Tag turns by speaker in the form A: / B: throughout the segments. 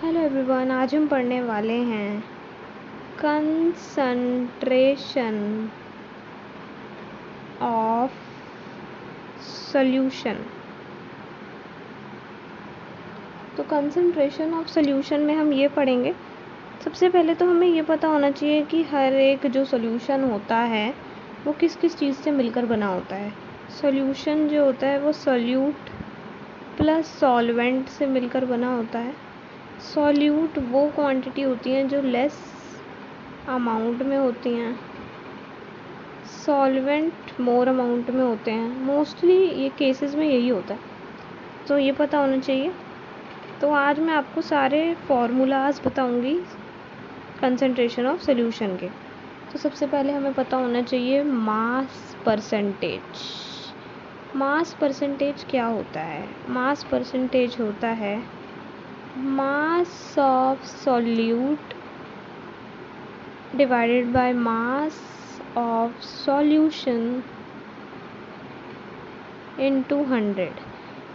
A: Hello everyone, आज हम पढ़ने वाले हैं कंसंट्रेशन ऑफ सॉल्यूशन। तो कंसंट्रेशन ऑफ सॉल्यूशन में हम ये पढ़ेंगे। सबसे पहले तो हमें ये पता होना चाहिए कि हर एक जो सॉल्यूशन होता है वो किस किस चीज़ से मिलकर बना होता है। सॉल्यूशन जो होता है वो सॉल्यूट प्लस सॉल्वेंट से मिलकर बना होता है। सॉल्यूट वो क्वांटिटी होती हैं जो लेस अमाउंट में होती हैं, सॉल्वेंट मोर अमाउंट में होते हैं। मोस्टली ये केसेस में यही होता है, तो ये पता होना चाहिए। तो आज मैं आपको सारे फार्मूलाज बताऊंगी कंसंट्रेशन ऑफ सॉल्यूशन के। तो सबसे पहले हमें पता होना चाहिए मास परसेंटेज। मास परसेंटेज क्या होता है? मास परसेंटेज होता है mass of solute divided by mass of solution into 100।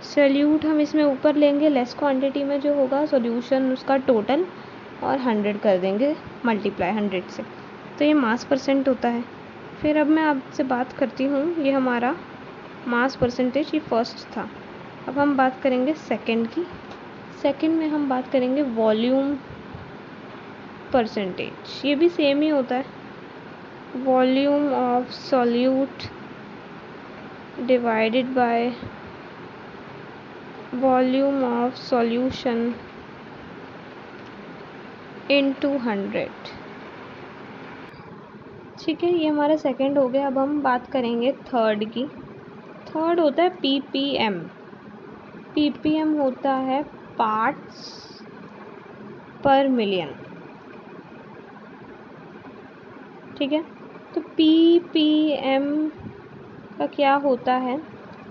A: Solute हम इसमें ऊपर लेंगे लेस क्वांटिटी में जो होगा सॉल्यूशन उसका टोटल, और 100 कर देंगे मल्टीप्लाई 100 से। तो ये मास परसेंट होता है। फिर अब मैं आपसे बात करती हूँ, ये हमारा मास परसेंटेज ये फर्स्ट था। अब हम बात करेंगे सेकंड की। सेकंड में हम बात करेंगे वॉल्यूम परसेंटेज। ये भी सेम ही होता है, volume of solute divided by volume of solution into 100। ठीक है, ये हमारा सेकंड हो गया। अब हम बात करेंगे थर्ड की। थर्ड होता है ppm। ppm होता है पार्ट्स पर मिलियन। ठीक है, तो ppm का क्या होता है?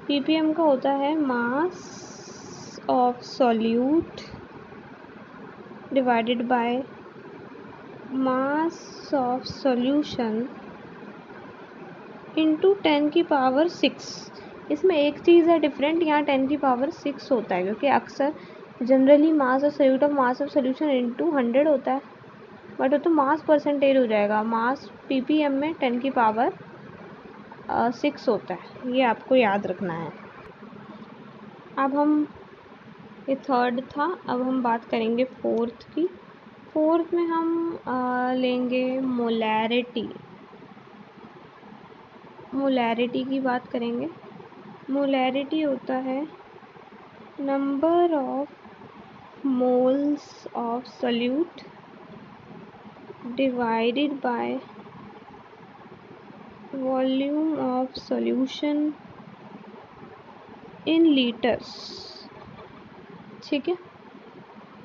A: ppm का होता है mass of solute divided by mass of solution into 10 की पावर 6। इसमें एक चीज़ है डिफरेंट, यहाँ 10 की पावर 6 होता है, क्योंकि अक्सर generally mass of solute of mass of solution into 100 होता है, बट वो तो मास परसेंटेज हो जाएगा। मास ppm में 10 की पावर 6 होता है, ये आपको याद रखना है। अब हम, ये थर्ड था, अब हम बात करेंगे फोर्थ की। फोर्थ में हम लेंगे मोलैरिटी। मोलैरिटी की बात करेंगे। मोलैरिटी होता है number of moles of solute divided by volume of solution in litres. ठीक है,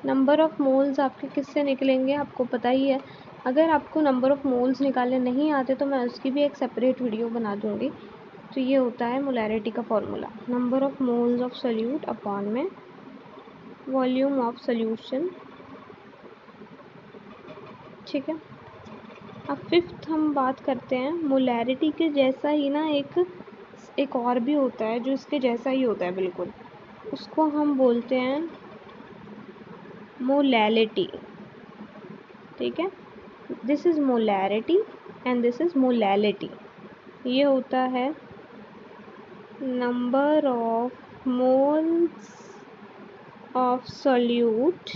A: नंबर ऑफ मोल्स आपके किससे निकलेंगे आपको पता ही है। अगर आपको नंबर ऑफ मोल्स निकालने नहीं आते तो मैं उसकी भी एक सेपरेट वीडियो बना दूंगी। तो ये होता है मोलैरिटी का formula, number of moles of solute upon में वॉल्यूम ऑफ सॉल्यूशन। ठीक है, अब फिफ्थ हम बात करते हैं मोलैरिटी के जैसा ही ना, एक और भी होता है जो इसके जैसा ही होता है बिल्कुल, उसको हम बोलते हैं मोलैलिटी। ठीक है, this is molarity and this is molality. ये होता है number of moles of solute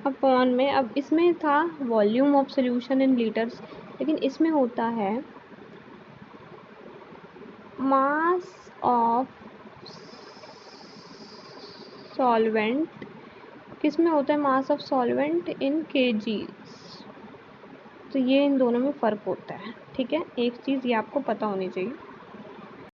A: upon में, अब इसमें था volume of solution in litres, लेकिन इसमें होता है मास ऑफ सॉल्वेंट। किस में होता है mass of solvent? In KGs. तो ये इन दोनों में फ़र्क होता है। ठीक है, एक चीज़ ये आपको पता होनी चाहिए।